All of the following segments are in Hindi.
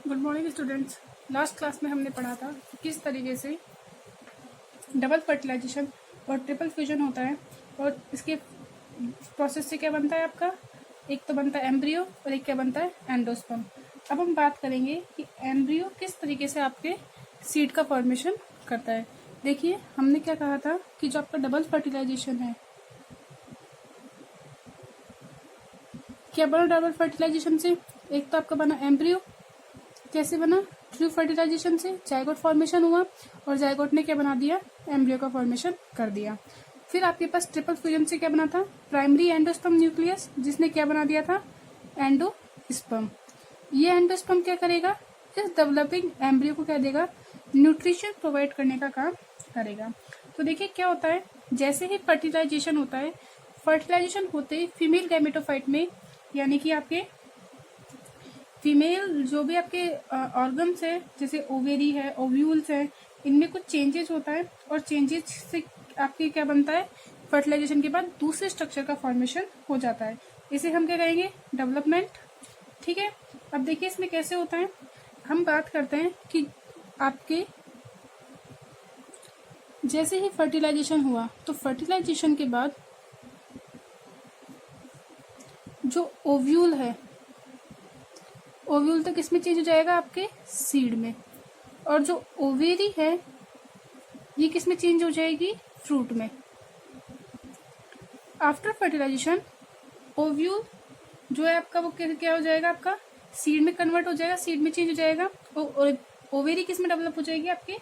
Good morning students. Last class में हमने पढ़ा था कि किस तरीके से डबल फर्टिलाइजेशन और ट्रिपल फ्यूजन होता है और इसके प्रोसेस से क्या बनता है आपका, एक तो बनता है एम्ब्रियो और एक क्या बनता है एंडोस्पर्म। अब हम बात करेंगे कि एम्ब्रियो किस तरीके से आपके सीड का फॉर्मेशन करता है। देखिए हमने क्या कहा था कि जो आपका डबल फर्टिलाइजेशन है, क्या बना डबल फर्टिलाइजेशन से, एक तो आपका बना एम्ब्रियो, कैसे बना, ट्रू फर्टिलाइजेशन से जाइगोट फॉर्मेशन हुआ और जाइगोट ने क्या बना दिया, एम्ब्रियो का फॉर्मेशन कर दिया। फिर आपके पास ट्रिपल फ्यूजन से क्या बना था, प्राइमरी एंडोस्पर्म न्यूक्लियस, जिसने क्या बना दिया था, एंडोस्पर्म। ये एंडोस्पर्म क्या करेगा, इस डेवलपिंग एम्ब्रियो को क्या देगा, न्यूट्रिशन प्रोवाइड करने का काम करेगा। तो देखिए क्या होता है, जैसे ही फर्टिलाइजेशन होता है, फर्टिलाइजेशन होते ही फीमेल गैमेटोफाइट में, यानी कि आपके फीमेल जो भी आपके ऑर्गन्स है, जैसे ओवेरी है, ओव्यूल्स है, इनमें कुछ चेंजेस होता है और चेंजेस से आपके क्या बनता है, फर्टिलाइजेशन के बाद दूसरे स्ट्रक्चर का फॉर्मेशन हो जाता है। इसे हम क्या कहेंगे, डेवलपमेंट। ठीक है, अब देखिए इसमें कैसे होता है। हम बात करते हैं कि आपके जैसे ही फर्टिलाइजेशन हुआ तो फर्टिलाइजेशन के बाद जो ओव्यूल है, ओव्यूल तो किसमें चेंज हो जाएगा, आपके सीड में, और जो ओवेरी है ये किसमें चेंज हो जाएगी, फ्रूट में। आफ्टर फर्टिलाइजेशन ओव्यूल जो है आपका वो क्या हो जाएगा, आपका सीड में कन्वर्ट हो जाएगा, सीड में चेंज हो जाएगा, और ओवेरी किसमें डेवलप हो जाएगी, आपके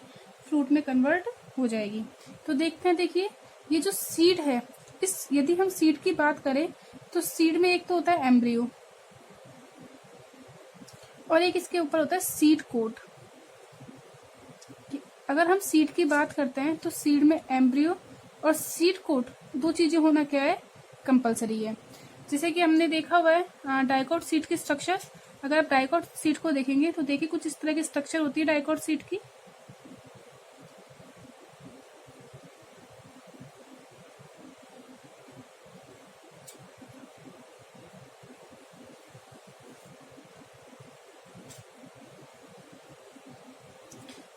फ्रूट में कन्वर्ट हो जाएगी। तो देखते हैं, देखिए ये जो सीड है, इस यदि हम सीड की बात करें तो सीड में एक तो होता है एम्ब्रियो और एक इसके ऊपर होता है सीड कोट। अगर हम सीड की बात करते हैं तो सीड में एम्ब्रियो और सीड कोट दो चीजें होना क्या है, कंपलसरी है। जैसे कि हमने देखा हुआ है डाइकोट सीड की स्ट्रक्चर। अगर आप डाइकोट सीड को देखेंगे तो देखिए कुछ इस तरह की स्ट्रक्चर होती है डाइकोट सीड की।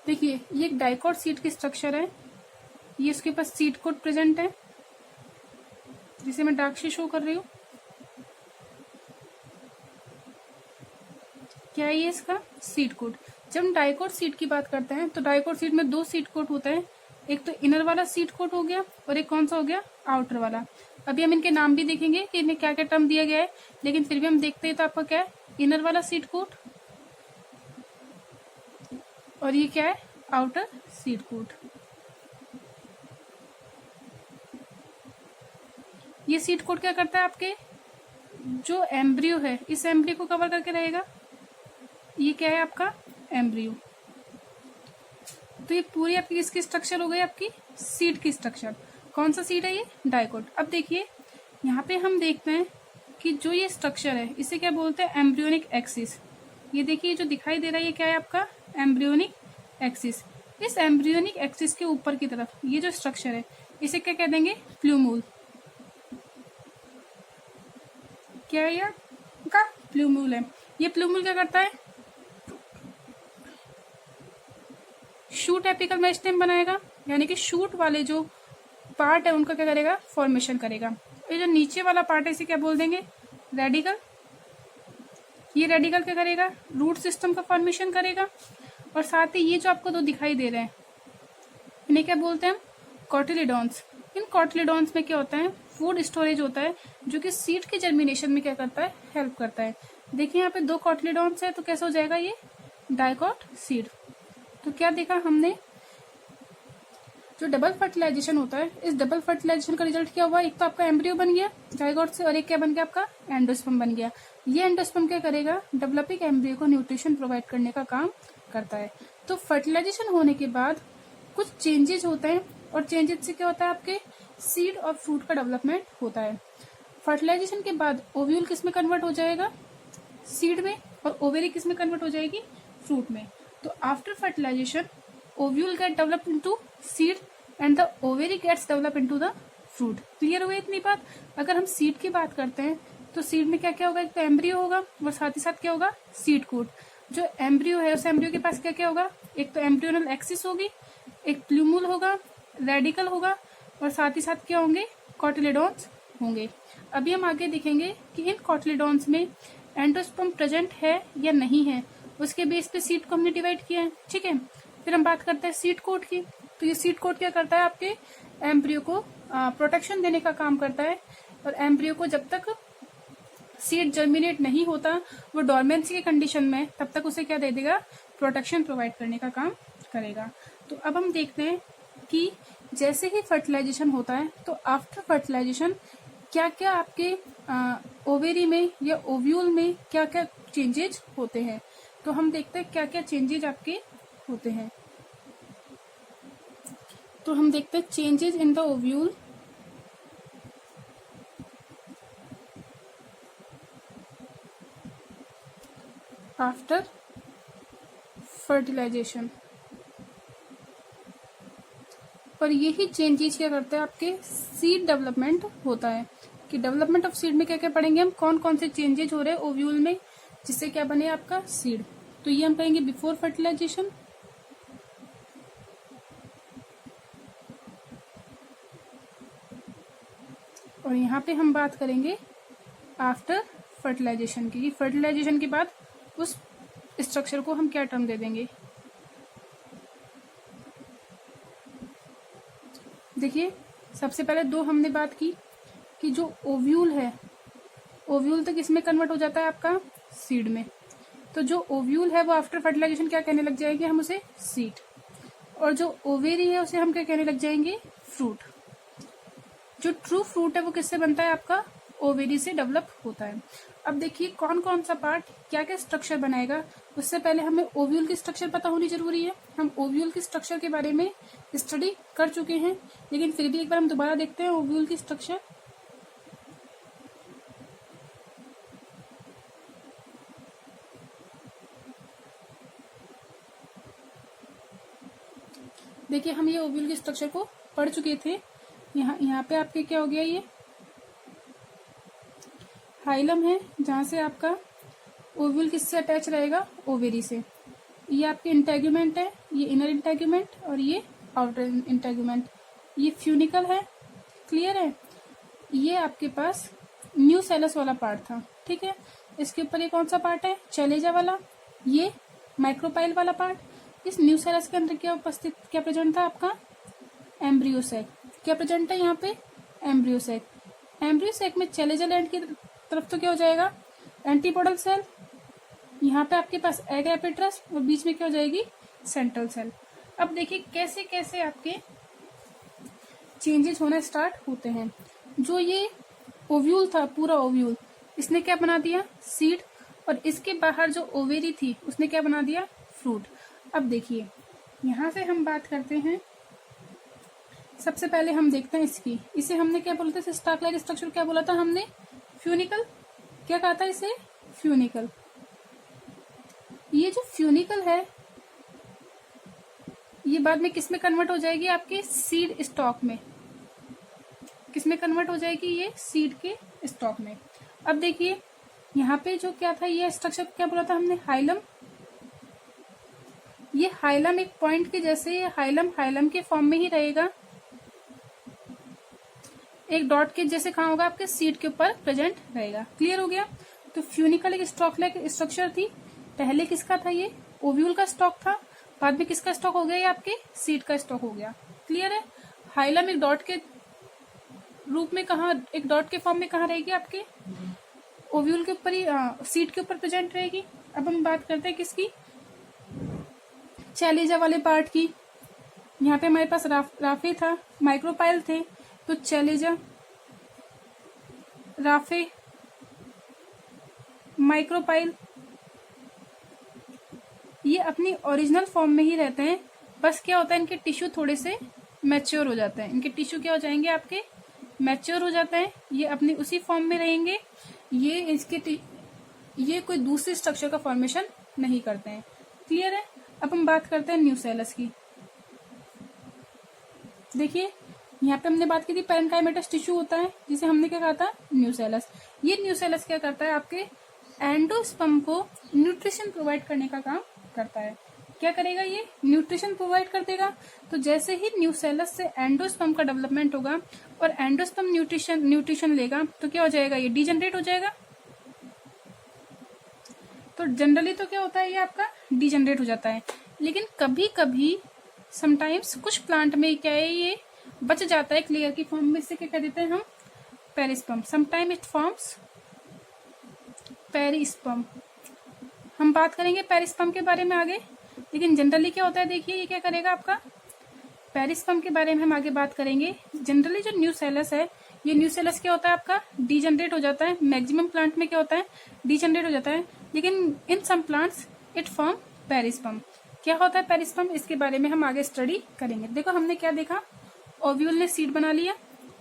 देखिए ये एक डाइकोट सीड की स्ट्रक्चर है, ये इसके पास सीड कोट प्रेजेंट है, जिसे मैं डार्क से शो कर रही हूँ। क्या है ये, इसका सीड कोट। जब हम डाइकोट सीड की बात करते हैं तो डाइकोट सीड में दो सीड कोट होते हैं, एक तो इनर वाला सीड कोट हो गया और एक कौन सा हो गया, आउटर वाला। अभी हम इनके नाम भी देखेंगे कि इन्हें क्या क्या टर्म दिया गया है, लेकिन फिर भी हम देखते हैं तो आपका क्या है, इनर वाला सीड कोट, और ये क्या है, आउटर सीड कोट। ये सीड कोट क्या करता है, आपके जो एम्ब्रियो है इस एम्ब्रियो को कवर करके रहेगा। ये क्या है आपका एम्ब्रियो। तो ये पूरी आपकी किसकी स्ट्रक्चर हो गई, आपकी सीड की स्ट्रक्चर। कौन सा सीड है ये, डाइकोट। अब देखिए यहाँ पे हम देखते हैं कि जो ये स्ट्रक्चर है इसे क्या बोलते हैं, एम्ब्रियोनिक एक्सिस। ये देखिए जो दिखाई दे रहा है ये क्या है, आपका एम्ब्रियोनिक एक्सिस। इस एम्ब्रियोनिक एक्सिस के ऊपर की तरफ ये जो स्ट्रक्चर है इसे क्या कह देंगे, प्लूमूल। क्या है ये का, प्लूमूल है। ये प्लूमूल क्या करता है, शूट एपिकल मेरिस्टेम बनाएगा, यानी कि शूट वाले जो पार्ट है उनका क्या करेगा, फॉर्मेशन करेगा। ये जो नीचे वाला पार्ट है इसे क्या बोल देंगे, रेडिकल। ये रेडिकल क्या करेगा, रूट सिस्टम का फॉर्मेशन करेगा। और साथ ही ये जो आपको दो दिखाई दे रहे हैं इन्हें क्या बोलते हैं हम, कॉटिलिडॉन्स। इन कॉटिलिडॉन्स में क्या होता है, फूड स्टोरेज होता है जो कि सीड के जर्मिनेशन में क्या करता है, हेल्प करता है। देखिए यहाँ पे दो कॉटिलिडॉन्स है तो कैसे हो जाएगा ये, डाइकोट सीड। तो क्या देखा हमने, जो डबल फर्टिलाइजेशन होता है, इस डबल फर्टिलाइजेशन का रिजल्ट क्या हुआ, एक तो आपका एम्ब्रियो बन गया जाइगोट से और एक क्या बन गया, आपका एंडोस्पर्म बन गया। ये एंडोस्पर्म क्या करेगा, डेवलपिंग एम्ब्रियो को न्यूट्रिशन प्रोवाइड करने का काम करता है। तो फर्टिलाइजेशन होने के बाद कुछ चेंजेस होते हैं और चेंजेस से क्या होता है, आपके सीड और फ्रूट का डेवलपमेंट होता है। फर्टिलाइजेशन के बाद ओव्यूल किस में कन्वर्ट हो जाएगा, सीड में, और ओवेरी किस में कन्वर्ट हो जाएगी, फ्रूट में। तो after fertilization ovule get developed into seed and the ovary gets developed into the fruit। Clear हुआ इतनी बात। अगर हम सीड की बात करते हैं तो सीड में क्या क्या होगा, एक तो एम्ब्रियो होगा और साथ ही साथ क्या होगा, सीड कोट। जो एम्ब्रियो है उस एम्ब्रियो के पास क्या क्या होगा, एक तो एम्ब्रियोनल एक्सिस होगी, एक प्लूमूल होगा, रेडिकल होगा, और साथ ही साथ क्या होंगे, कॉटिलेडॉन्स होंगे। अभी हम आगे देखेंगे कि इन कॉटिलेडॉन्स में एंडोस्पर्म प्रेजेंट है या नहीं है, उसके बेस पे सीड को हमने डिवाइड किया है। ठीक है, फिर हम बात करते हैं सीड कोट की। तो ये सीड कोट क्या करता है, आपके एम्ब्रियो को प्रोटेक्शन देने का काम करता है, और एम्ब्रियो को जब तक सीड जर्मिनेट नहीं होता, वो डॉर्मेंसी के कंडीशन में, तब तक उसे क्या दे देगा, प्रोटेक्शन प्रोवाइड करने का काम करेगा। तो अब हम देखते हैं कि जैसे ही फर्टिलाइजेशन होता है तो आफ्टर फर्टिलाइजेशन क्या क्या आपके ओवेरी में या ओव्यूल में क्या क्या चेंजेज होते हैं। तो हम देखते हैं क्या क्या चेंजेज आपके होते हैं। तो हम देखते हैं changes in the ovule. After fertilization, और यही चेंजेस क्या करते हैं, आपके सीड डेवलपमेंट होता है। कि डेवलपमेंट ऑफ सीड में क्या क्या पढ़ेंगे हम, कौन कौन से चेंजेज हो रहे हैं ओव्यूल में जिससे क्या बने आपका सीड। तो ये हम कहेंगे बिफोर फर्टिलाइजेशन, और यहाँ पे हम बात करेंगे आफ्टर फर्टिलाइजेशन की। फर्टिलाइजेशन के बाद उस स्ट्रक्चर को हम क्या टर्म दे देंगे। देखिए, सबसे पहले दो हमने बात की कि जो ओव्यूल है, ओव्यूल तक इसमें कन्वर्ट हो जाता है आपका सीड में। तो जो ओव्यूल है वो आफ्टर फर्टिलाइजेशन क्या कहने लग जाएंगे हम उसे, सीड। और जो ओवेरी है उसे हम क्या कहने लग जाएंगे, फ्रूट। जो ट्रू फ्रूट है वो किससे बनता है, आपका ओवेरी से डेवलप होता है। अब देखिए कौन कौन सा पार्ट क्या क्या स्ट्रक्चर बनाएगा। उससे पहले हमें ओव्यूल की स्ट्रक्चर पता होनी जरूरी है। हम ओव्यूल की स्ट्रक्चर के बारे में स्टडी कर चुके हैं, लेकिन फिर भी एक बार हम दोबारा देखते हैं ओव्यूल की स्ट्रक्चर। देखिए, हम ये ओव्यूल के स्ट्रक्चर को पढ़ चुके थे। यहाँ पे आपके क्या हो गया, ये हाइलम है जहां से आपका ओव्यूल किससे अटैच रहेगा, ओवेरी से। ये आपके इंटेगुमेंट है, ये इनर इंटेगुमेंट और ये आउटर इंटेगुमेंट। ये फ्यूनिकल है, क्लियर है। ये आपके पास न्यूसेलस वाला पार्ट था, ठीक है। इसके ऊपर ये कौन सा पार्ट है, चैलेजा वाला, ये माइक्रोपाइल वाला पार्ट। इस न्यूसेलस के अंदर क्या उपस्थित, क्या प्रेजेंट था आपका, एम्ब्रियोसैक। क्या प्रेजेंट है यहाँ पे, एम्ब्रियोसैक। एम्ब्रियोसैक में चैलेजा लैंड की तरफ तो क्या हो जाएगा, एंटीपोडल सेल। यहाँ पे आपके पास एग एपिट्रस और बीच में क्या हो जाएगी, सेंट्रल सेल। अब देखिए कैसे कैसे आपके चेंजेस होना स्टार्ट होते हैं। जो ये ओव्यूल था, पूरा ओव्यूल, इसने क्या बना दिया, सीड। और इसके बाहर जो ओवेरी थी उसने क्या बना दिया, फ्रूट। अब देखिए यहाँ से हम बात करते हैं, सबसे पहले हम देखते हैं इसकी, इसे हमने क्या बोलते थे, स्टाक लाइक स्ट्रक्चर क्या बोला था हमने, फ्यूनिकल। क्या कहा था इसे, फ्यूनिकल। ये जो फ्यूनिकल है ये बाद में किस में कन्वर्ट हो जाएगी, आपके सीड स्टॉक में। किस में कन्वर्ट हो जाएगी, ये सीड के स्टॉक में। अब देखिए यहाँ पे जो क्या था, ये स्ट्रक्चर क्या बोला था हमने, हाइलम। ये हाइलम एक पॉइंट के जैसे, हाइलम के फॉर्म में ही रहेगा, एक डॉट के जैसे कहाँ होगा, आपके सीड के ऊपर प्रेजेंट रहेगा। क्लियर हो गया। तो फ्यूनिकल एक स्टॉक लाइक स्ट्रक्चर थी। पहले किसका था, ये ओव्यूल का स्टॉक था, बाद में किसका स्टॉक हो गया, ये आपके सीड का स्टॉक हो गया। क्लियर है। हाइलम एक डॉट के रूप में कहा, एक डॉट के फॉर्म में कहाँ रहेगी, आपके ओव्यूल के ऊपर ही, सीड के ऊपर प्रेजेंट रहेगी। अब हम बात करते हैं किसकी, चैलेजा वाले पार्ट की। यहाँ पे हमारे पास राफे था, माइक्रोपाइल थे, तो चैलेजा, राफे, माइक्रोपाइल, ये अपनी ओरिजिनल फॉर्म में ही रहते हैं। बस क्या होता है, इनके टिश्यू थोड़े से मैच्योर हो जाते हैं। इनके टिश्यू क्या हो जाएंगे, आपके मैच्योर हो जाते हैं। ये अपनी उसी फॉर्म में रहेंगे। ये कोई दूसरे स्ट्रक्चर का फॉर्मेशन नहीं करते हैं। क्लियर है। अब हम बात करते हैं न्यूसेलस की। देखिए यहाँ पे हमने बात की थी पैरेन्काइमेटस टिश्यू होता है, जिसे हमने क्या कहा था, न्यूसेलस। ये न्यूसेलस क्या करता है, आपके एंडोस्पर्म को न्यूट्रिशन प्रोवाइड करने का काम करता है। क्या करेगा ये? न्यूट्रिशन प्रोवाइड कर देगा। तो जैसे ही न्यूसेलस से एंडोस्पर्म का डेवलपमेंट होगा और एंडोस्पर्म न्यूट्रिशन लेगा तो क्या हो जाएगा? ये डीजनरेट हो जाएगा। तो जनरली तो क्या होता है? ये आपका डीजनरेट हो जाता है। लेकिन कभी कभी समटाइम्स कुछ प्लांट में क्या है, ये बच जाता है क्लियर की फॉर्म में। इससे क्या कह देते हैं हम? Perisperm. Sometime it forms perisperm. हम बात करेंगे पेरिस्पर्म के बारे में आगे, लेकिन जनरली क्या होता है देखिए, ये क्या करेगा आपका? पेरिस्पर्म के बारे में हम आगे बात करेंगे। जनरली जो न्यूसेलस है, ये न्यूसेलस क्या होता है आपका? डीजनरेट हो जाता है। मैक्सिमम प्लांट में क्या होता है? डीजनरेट हो जाता है। लेकिन in some plants it form perisperm. क्या होता है पेरिस्पर्म? इसके बारे में हम आगे स्टडी करेंगे। देखो हमने क्या देखा, ओव्यूल ने सीड बना लिया,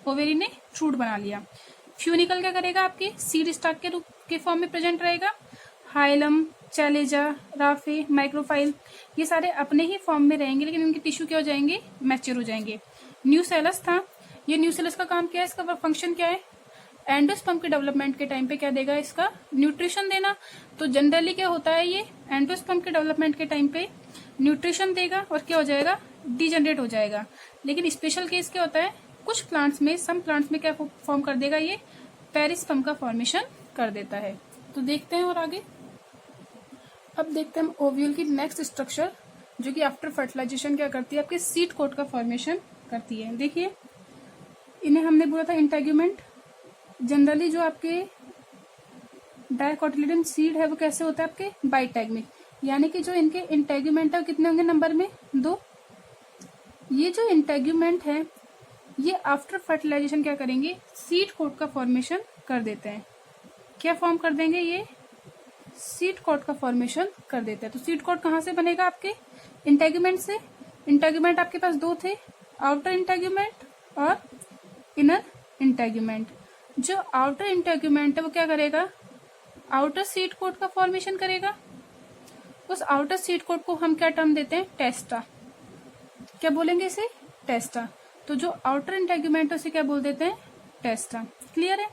ओवेरी ने फ्रूट बना लिया। फ्यूनिकल क्या करेगा? आपके सीड स्टाक के रूप के फॉर्म में प्रेजेंट रहेगा। हाइलम, चैलेजा, राफे, माइक्रोफाइल, ये सारे अपने ही फॉर्म में रहेंगे, लेकिन उनके टिश्यू क्या हो जाएंगे? मैच्योर हो जाएंगे। न्यूसेलस था, ये न्यूसेलस का काम क्या है? इसका फंक्शन क्या है? एंडोस्पर्म के डेवलपमेंट के टाइम पे क्या देगा? इसका न्यूट्रिशन देना। तो जनरली क्या होता है, ये एंडोस्पर्म के डेवलपमेंट के टाइम पे न्यूट्रिशन देगा और क्या हो जाएगा? डीजनरेट हो जाएगा। लेकिन स्पेशल केस क्या होता है? कुछ प्लांट्स में, सम प्लांट्स में क्या फॉर्म कर देगा? ये पेरिस्पर्म का फॉर्मेशन कर देता है। तो देखते हैं और आगे। अब देखते हैं हम ओव्यूल की नेक्स्ट स्ट्रक्चर, जो कि आफ्टर फर्टिलाइजेशन क्या करती है? आपके सीड कोट का फॉर्मेशन करती है। देखिए इन्हें हमने बोला था इंटेग्यूमेंट। जनरली जो आपके डायकोटिलेडन सीड है वो कैसे होता है? आपके बाइटैगमिक, यानी कि जो इनके इंटेग्यूमेंट है वो कितने होंगे नंबर में? 2। ये जो इंटेग्यूमेंट है ये आफ्टर फर्टिलाइजेशन क्या करेंगे? सीड कोट का फॉर्मेशन कर देते हैं। क्या फॉर्म कर देंगे? ये सीड कोट का फॉर्मेशन कर देते हैं। तो सीड कोट कहाँ से बनेगा? आपके इंटेग्यूमेंट से। इंटेग्यूमेंट आपके पास 2 थे, आउटर इंटेग्यूमेंट और इनर इंटेग्यूमेंट। जो आउटर इंटेग्यूमेंट है वो क्या करेगा? आउटर सीड कोट का फॉर्मेशन करेगा। उस आउटर सीड कोट को हम क्या टर्म देते हैं? टेस्टा। क्या बोलेंगे इसे? टेस्टा। तो जो आउटर इंटेग्यूमेंट है उसे क्या बोल देते हैं? टेस्टा। क्लियर है?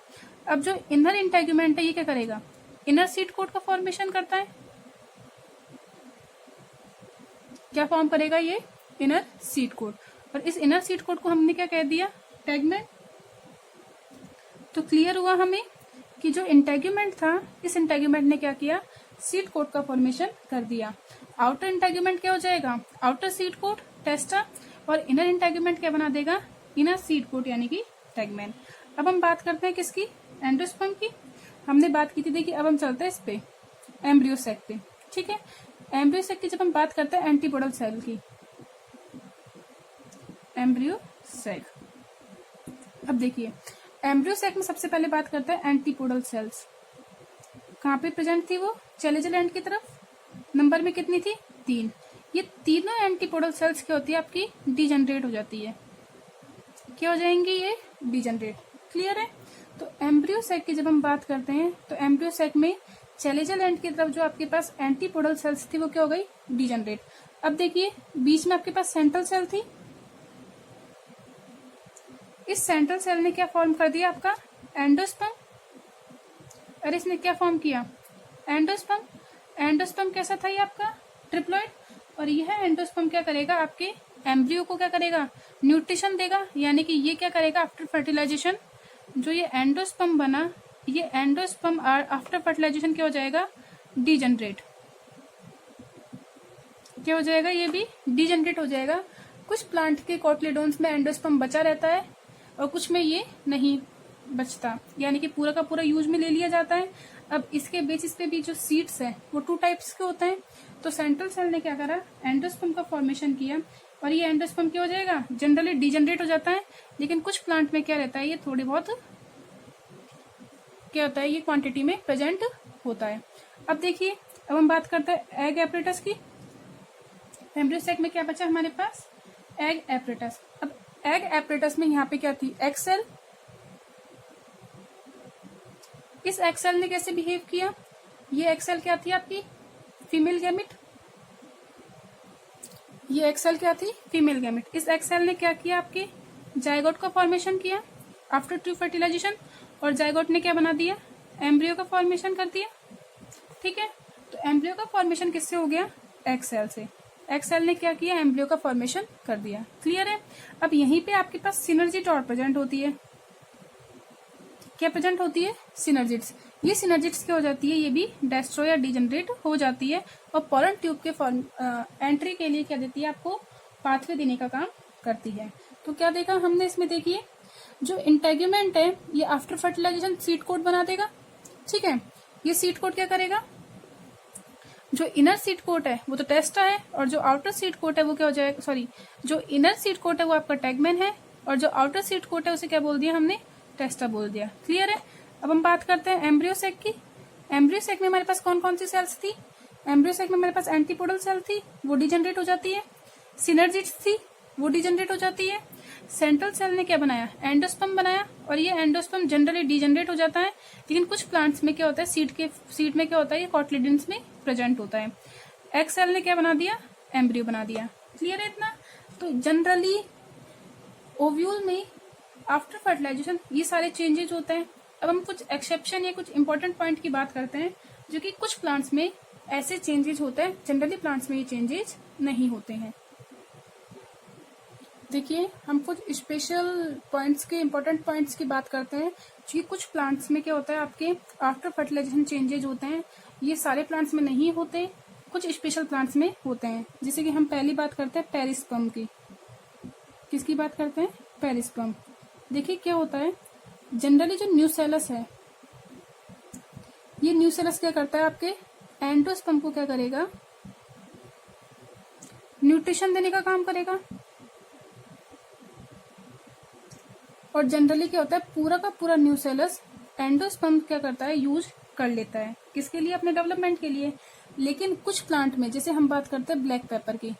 अब जो इनर इंटेग्यूमेंट है ये क्या करेगा? इनर सीड कोट का फॉर्मेशन करता है। क्या फॉर्म करेगा? ये इनर सीड कोट। और इस इनर सीड कोट को हमने क्या कह दिया? टेगमेंट। तो क्लियर हुआ हमें कि जो इंटेग्यूमेंट था, इस इंटेग्यूमेंट ने क्या किया? सीड कोट का फॉर्मेशन कर दिया। आउटर इंटेग्यूमेंट क्या हो जाएगा? Outer seed coat टेस्टा। और इनर इंटेग्यूमेंट क्या बना देगा? इनर सीड कोट यानी कि टेगमेंट। अब हम बात करते हैं किसकी? एंडोस्पर्म की। हमने बात की थी, देखिए अब हम चलते हैं इस पे एम्ब्रियो सेक पे। ठीक है, एम्ब्रियो सेक की जब हम बात करते हैं एंटीपोडल सेल की, एम्ब्रियो सेक। अब देखिए एम्ब्रियो सेक में सबसे पहले बात करते हैं एंटीपोडल सेल्स। कहाँ पे प्रेजेंट थी वो? चैलेजल एंड की तरफ। नंबर में कितनी थी? 3। ये तीनों एंटीपोडल सेल्स क्या होती है? आपकी डीजनरेट हो जाती है। क्या हो जाएंगी? ये डीजनरेट। क्लियर है? तो एम्ब्रियो सेक की जब हम बात करते हैं तो एम्ब्रियो सेक में चैलेजल एंड की तरफ जो आपके पास एंटीपोडल सेल्स थी वो क्या हो गई? डीजनरेट। अब देखिए बीच में आपके पास सेंट्रल सेल थी। इस सेंट्रल सेल ने क्या फॉर्म कर दिया? आपका एंडोस्पर्म। और इसने क्या फॉर्म किया? एंडोस्पर्म। एंडोस्पर्म कैसा था? ये आपका ट्रिप्लॉइड। और यह एंडोस्पर्म क्या करेगा? आपके एम्ब्रियो को क्या करेगा? न्यूट्रिशन देगा। यानी कि ये क्या करेगा? आफ्टर फर्टिलाइजेशन जो ये एंडोस्पर्म बना, ये एंडोस्पर्म आफ्टर फर्टिलाइजेशन क्या हो जाएगा? डीजनरेट। क्या हो जाएगा? ये भी डीजनरेट हो जाएगा। कुछ प्लांट के कोटलेडोन्स में एंडोस्पर्म बचा रहता है और कुछ में ये नहीं बचता, यानी कि पूरा का पूरा यूज में ले लिया जाता है। अब इसके बेसिस पे भी जो सीड्स है वो 2 टाइप्स के होते हैं। तो सेंट्रल सेल ने क्या करा? एंडोस्पर्म का फॉर्मेशन किया और ये एंडोस्पर्म क्या हो जाएगा? जनरली डीजनरेट हो जाता है। लेकिन कुछ प्लांट में क्या रहता है? ये थोड़ी बहुत क्या होता है? ये क्वांटिटी में प्रेजेंट होता है। अब देखिए अब हम बात करते हैं एग एपरेटस की। एम्ब्रियो सेक में क्या बचा हमारे पास? Egg apparatus. अब एग एपरेटस में यहाँ पे क्या थी? Egg cell. इस एग सेल ने कैसे बिहेव किया? ये एग सेल क्या थी? आपकी फीमेल गैमेट। ये एग सेल क्या थी? Female gamete. इस एग सेल ने क्या किया? आपके जायगोट का फॉर्मेशन किया आफ्टर ट्रू फर्टिलाइजेशन। और जायगोट ने क्या बना दिया? एम्ब्रियो का फॉर्मेशन कर दिया। ठीक है। तो एम्ब्रियो का फॉर्मेशन किससे हो गया? एग सेल से। एग सेल ने क्या किया? एम्ब्रियो का फॉर्मेशन कर दिया। क्लियर है। अब यहीं पे आपके पास सिनर्जी डॉट प्रेजेंट होती है। क्या प्रेजेंट होती है? सिनर्जिड्स। ये सिनर्जिड्स क्या हो जाती है? ये भी डेस्ट्रॉय या डिजनरेट हो जाती है और पोलन ट्यूब के एंट्री के लिए क्या देती है? आपको पाथवे देने का काम करती है। तो क्या देखा हमने इसमें? देखिए, जो इंटेग्यूमेंट है ये आफ्टर फर्टिलाइजेशन सीड कोट बना देगा। ठीक है। ये सीड कोट क्या करेगा? जो इनर सीड कोट है वो तो टेस्टा है, और जो आउटर सीड कोट है वो क्या हो जाएगा? सॉरी, जो इनर सीड कोट है वो आपका टैगमेन है, और जो आउटर सीड कोट है उसे क्या बोल दिया हमने? टेस्टा बोल दिया। क्लियर है। अब हम बात करते हैं एम्ब्रियो सेक की। एम्ब्रियो सेक में हमारे पास कौन कौन सी सेल्स थी? एम्ब्रियो सेक में हमारे पास एंटीपोडल सेल थी, वो डिजनरेट हो जाती है। सिनर्जिड्स थी, वो डिजनरेट हो जाती है। सेंट्रल सेल ने क्या बनाया? एंडोस्पर्म बनाया, और ये एंडोस्पर्म जनरली डिजनरेट हो जाता है, लेकिन कुछ प्लांट्स में क्या होता है? सीड में क्या होता है? ये कॉटलिडेंस में प्रेजेंट होता है। एग सेल ने क्या बना दिया? एम्ब्रियो बना दिया। क्लियर है इतना? तो जनरली ओव्यूल में आफ्टर फर्टिलाइजेशन ये सारे चेंजेज होते हैं। अब हम कुछ एक्सेप्शन या कुछ इंपॉर्टेंट पॉइंट की बात करते हैं, जो कि कुछ प्लांट्स में ऐसे चेंजेज होते हैं, जनरली प्लांट्स में ये चेंजेज नहीं होते हैं। देखिए, हम कुछ स्पेशल पॉइंट्स के इंपॉर्टेंट पॉइंट्स की बात करते हैं, कि कुछ प्लांट्स में क्या होता है? आपके आफ्टर फर्टिलाइजेशन चेंजेज होते हैं। ये सारे प्लांट्स में नहीं होते, कुछ स्पेशल प्लांट्स में होते हैं। जैसे कि हम पहली बात करते हैं पेरिस्पर्म की। किसकी बात करते हैं? पेरिस्पर्म। देखिए क्या होता है, जनरली जो न्यूसेलस है, ये न्यूसेलस क्या करता है? आपके एंडोस्पर्म को क्या करेगा? न्यूट्रिशन देने का काम करेगा। और जनरली क्या होता है? पूरा का पूरा न्यूसेलस एंडोस्पर्म क्या करता है? यूज कर लेता है। किसके लिए? अपने डेवलपमेंट के लिए। लेकिन कुछ प्लांट में, जैसे हम बात करते हैं ब्लैक पेपर की,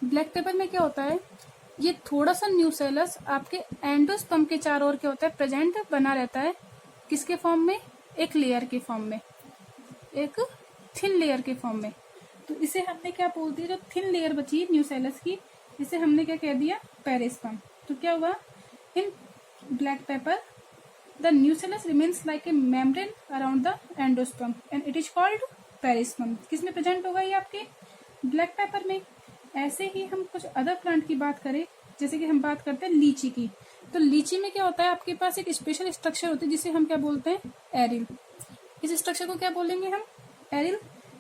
ब्लैक पेपर में क्या होता है? ये थोड़ा सा न्यूसेलस आपके एंडोस्पर्म के चारों ओर क्या होता है? प्रेजेंट बना रहता है। किसके फॉर्म में? एक लेयर के फॉर्म में, एक थिन लेयर के फॉर्म में। तो इसे हमने क्या बोल दिया? जो थिन लेयर बची न्यूसेलस की, इसे हमने क्या कह दिया? पेरिस्पर्म। तो क्या हुआ? In black pepper the nucellus remains like a membrane around the endosperm and it is called perisperm. किसमें प्रेजेंट होगा? ये आपके ब्लैक पेपर में। ऐसे ही हम कुछ अदर प्लांट की बात करें, जैसे कि हम बात करते हैं लीची की। तो लीची में क्या होता है? आपके पास एक स्पेशल स्ट्रक्चर होती है, जिसे हम क्या बोलते हैं? एरिल। इस स्ट्रक्चर को क्या बोलेंगे हम? एरिल।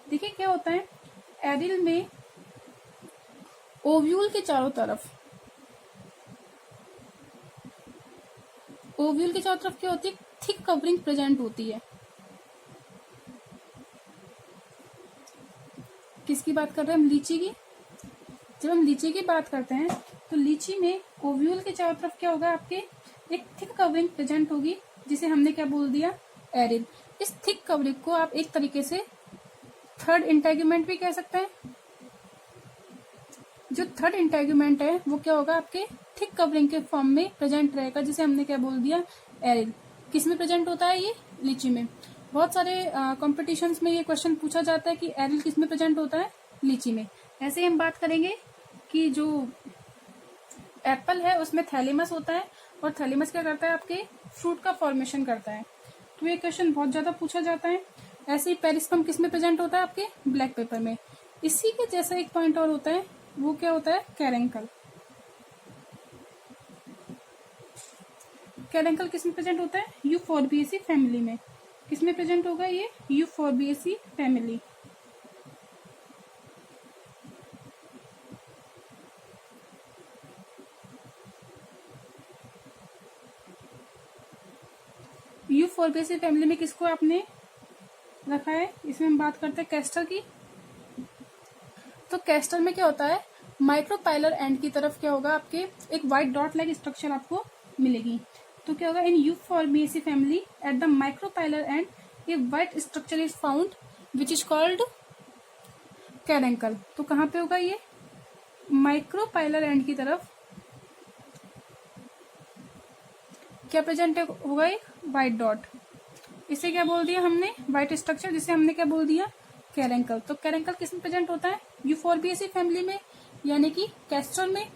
देखिए क्या होता है, एरिल में ओव्यूल के चारों तरफ, ओव्यूल के चारों तरफ क्या होती है? थिक कवरिंग प्रेजेंट होती है। किसकी बात कर रहे हैं हम? लीची की। जब हम लीची की बात करते हैं तो लीची में ओव्यूल के चारों तरफ क्या होगा? आपके एक थिक कवरिंग प्रेजेंट होगी, जिसे हमने क्या बोल दिया? एरिल। इस थिक कवरिंग को आप एक तरीके से थर्ड इंटेग्यूमेंट भी कह सकते हैं। जो थर्ड इंटेग्यूमेंट है वो क्या होगा? आपके थिक कवरिंग के फॉर्म में प्रेजेंट रहेगा, जिसे हमने क्या बोल दिया? एरिल। किस में प्रेजेंट होता है ये? लीची में। बहुत सारे कॉम्पिटिशन्स में ये क्वेश्चन पूछा जाता है कि एरिल किस में प्रेजेंट होता है? लीची में। ऐसे ही हम बात करेंगे कि जो एप्पल है उसमें थैलेमस होता है, और थैलेमस क्या करता है? आपके फ्रूट का फॉर्मेशन करता है। तो ये क्वेश्चन बहुत ज्यादा पूछा जाता है। ऐसे ही पेरिस्पर्म किस में प्रेजेंट होता है? आपके ब्लैक पेपर में। इसी के जैसा एक पॉइंट और होता है, वो क्या होता है? कैरेंकल। कैरेंकल किस में प्रेजेंट होता है? यूफोर्बिएसी फैमिली में। किस में प्रेजेंट होगा ये? Euphorbiaceae family. यूफोर्बिएसी फैमिली में किसको आपने रखा है? इसमें हम बात करते हैं कैस्टर की। तो कैस्टर में क्या होता है? माइक्रोपाइलर एंड की तरफ क्या होगा? आपके एक व्हाइट डॉट लाइक स्ट्रक्चर आपको मिलेगी। तो क्या होगा? In Euphorbiaceae family at the micropylar end a white structure is found which is called caruncle. तो कहाँ पे होगा ये? माइक्रोपाइलर एंड की तरफ क्या प्रेजेंट होगा? एक व्हाइट डॉट। इसे क्या बोल दिया हमने? व्हाइट स्ट्रक्चर, जिसे हमने क्या बोल दिया? कैरेंकल। तो कैरेंकल किस में प्रेजेंट होता है? यूफोर्बिएसी फैमिली में, यानी कि कैस्टर में।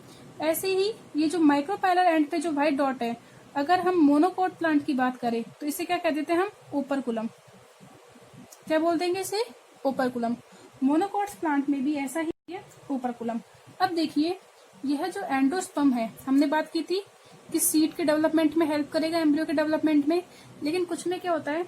ऐसे ही ये जो माइक्रोपाइलर एंड पे जो व्हाइट डॉट है अगर हम मोनोकोट प्लांट की बात करें तो इसे क्या कह देते हैं हम, ओपरकुलम। क्या बोल देंगे इसे, ओपरकुलम। मोनोकोट्स प्लांट में भी ऐसा ही है, ओपरकुलम। अब देखिए यह जो एंडोस्पर्म है, हमने बात की थी कि सीड के डेवलपमेंट में हेल्प करेगा, एम्ब्रियो के डेवलपमेंट में। लेकिन कुछ में क्या होता है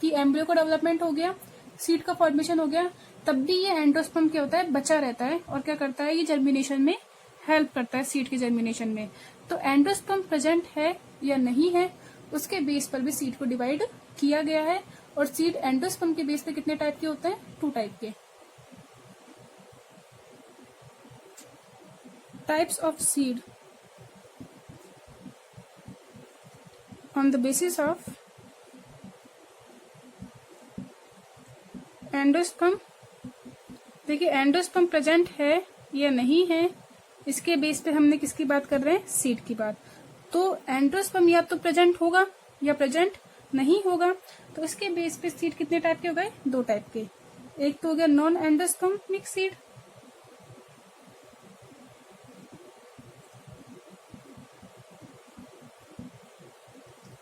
कि एम्ब्रियो का डेवलपमेंट हो गया, सीड का फॉर्मेशन हो गया, तब भी ये एंडोस्पर्म क्या होता है, बचा रहता है और क्या करता है, ये जर्मिनेशन में हेल्प करता है, सीड के जर्मिनेशन में। तो एंडोस्पर्म प्रेजेंट है या नहीं है, उसके बेस पर भी सीड को डिवाइड किया गया है। और सीड एंडोस्पर्म के बेस पे कितने टाइप के होते हैं, 2 टाइप के। Types of seed on the basis of endosperm. देखिए एंडोस्पर्म प्रेजेंट है या नहीं है, इसके बेस पे हमने किसकी बात कर रहे हैं, सीड की बात। तो एंडोस्पर्म या तो प्रेजेंट होगा या प्रेजेंट नहीं होगा। तो इसके बेस पे सीड कितने टाइप के हो गए, 2 टाइप के। एक तो हो गया non endospermic seed,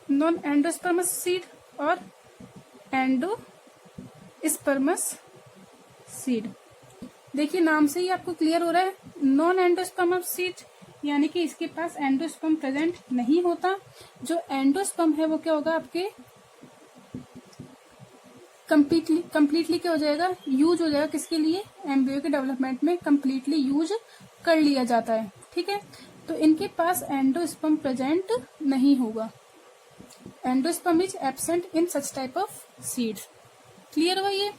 non endosperms seed और एंडोस्पर्मस सीड। देखिए नाम से ही आपको क्लियर हो रहा है, नॉन एंडोस्पर्मस सीड यानी कि इसके पास एंडोस्पर्म प्रेजेंट नहीं होता। जो एंडोस्पर्म है वो क्या होगा, आपके कंप्लीटली क्या हो जाएगा, यूज हो जाएगा, किसके लिए, एम्ब्रियो के डेवलपमेंट में कंप्लीटली यूज कर लिया जाता है। ठीक है, तो इनके पास एंडोस्पर्म प्रेजेंट नहीं होगा। Endosperm is absent in such type of seeds. Clear हुआ ये।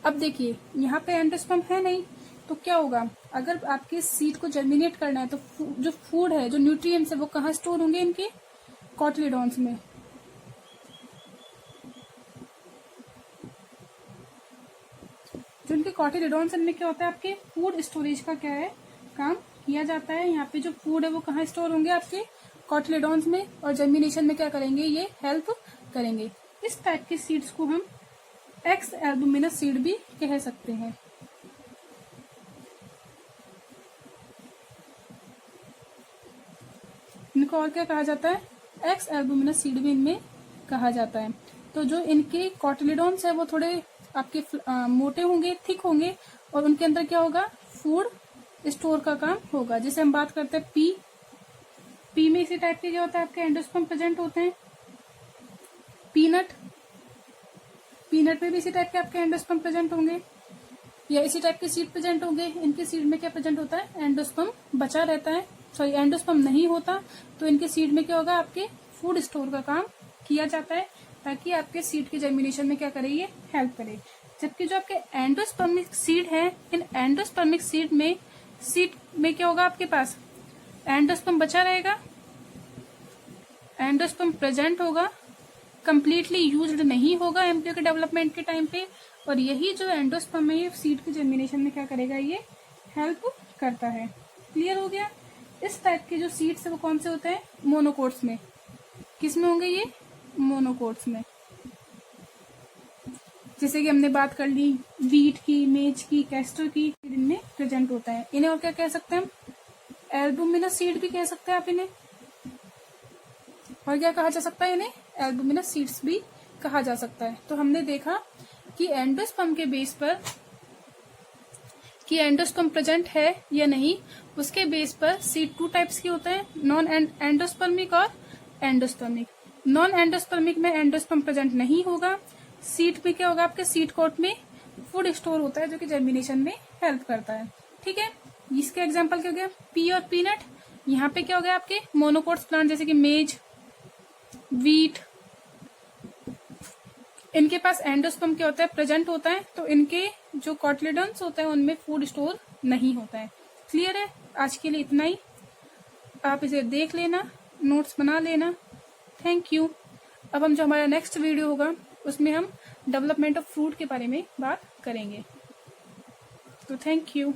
अब देखिए यहाँ पे एंडोस्पर्म है नहीं, तो क्या होगा, अगर आपके सीड को जर्मिनेट करना है तो जो फूड है, जो न्यूट्रिएंट्स है, वो कहाँ स्टोर होंगे, इनके कॉटिलिडॉन्स में। जो इनके कॉटिलिडॉन्स में क्या होता है, आपके फूड स्टोरेज का क्या है, काम किया जाता है। यहाँ पे जो फूड है वो कहाँ स्टोर होंगे, आपके कॉटिलिडॉन्स में, और जर्मिनेशन में क्या करेंगे, ये हेल्प करेंगे। इस टाइप के सीड्स को हम एक्स एल्बुमिनस सीड भी कह सकते हैं। इनको और क्या कहा जाता है, एक्स एल्बुमिनस सीड भी इनमें कहा जाता है। तो जो इनके कॉटिलिडॉन्स है वो थोड़े आपके मोटे होंगे, थिक होंगे, और उनके अंदर क्या होगा, फूड स्टोर का काम होगा। जैसे हम बात करते हैं पी में इसी टाइप के क्या होता है, आपके एंडोस्पर्म प्रेजेंट होते हैं। पीनट में भी इसी टाइप के आपके एंडोस्पर्म प्रेजेंट होंगे, या इसी टाइप के सीड प्रेजेंट होंगे। इनके सीड में क्या प्रेजेंट होता है, एंडोस्पर्म बचा रहता है, सॉरी एंडोस्पर्म नहीं होता। तो इनके सीड में क्या होगा, आपके फूड स्टोर का काम किया जाता है, ताकि आपके सीड के जर्मिनेशन में क्या करे, ये हेल्प करे। जबकि जो आपके एंडोस्पर्मिक सीड है, इन एंडोस्पर्मिक सीड में क्या होगा, आपके पास एंडोस्पर्म बचा रहेगा, एंडोस्पर्म प्रेजेंट होगा, कंप्लीटली यूज्ड नहीं होगा एम्ब्रियो के डेवलपमेंट के टाइम पे। और यही जो एंडोस्पर्म है, ये सीड के जर्मिनेशन में क्या करेगा, ये हेल्प करता है। क्लियर हो गया। इस टाइप के जो सीड्स है वो कौन से होते हैं, मोनोकोट्स में। किस में होंगे ये, मोनोकोट्स में। जैसे कि हमने बात कर ली वीट की, मेज की, कैस्टर की, इनमें प्रेजेंट होता है। इन्हें और क्या कह सकते हैं हम, एल्बुमिनस सीड भी कह सकते हैं आप इन्हें। और क्या कहा जा सकता है, इन्हें एल्बुमिनस सीड्स भी कहा जा सकता है। तो हमने देखा कि एंडोस्पर्म के बेस पर कि एंडोस्पर्म प्रेजेंट है या नहीं, उसके बेस पर सीड 2 टाइप्स के होते हैं, नॉन एंडोस्पर्मिक और एंडोस्पर्मिक। नॉन एंडोस्पर्मिक में एंडोस्पर्म प्रेजेंट नहीं होगा। सीड में क्या होगा, आपके सीड कोट में फूड स्टोर होता है, जो कि जर्मिनेशन में हेल्प करता है। ठीक है, इसके एग्जाम्पल क्या हो गया, पी और पीनट। यहाँ पे क्या हो गया, आपके मोनोकोट्स प्लांट जैसे कि मेज, वीट, इनके पास एंडोस्पर्म क्या होता है, प्रेजेंट होता है। तो इनके जो कॉटिलिडॉन्स होते हैं उनमें फूड स्टोर नहीं होता है। क्लियर है। आज के लिए इतना ही, आप इसे देख लेना, नोट्स बना लेना। Thank you. अब हम जो हमारा नेक्स्ट वीडियो होगा उसमें हम डेवलपमेंट ऑफ फ्रूट के बारे में बात करेंगे। तो थैंक यू।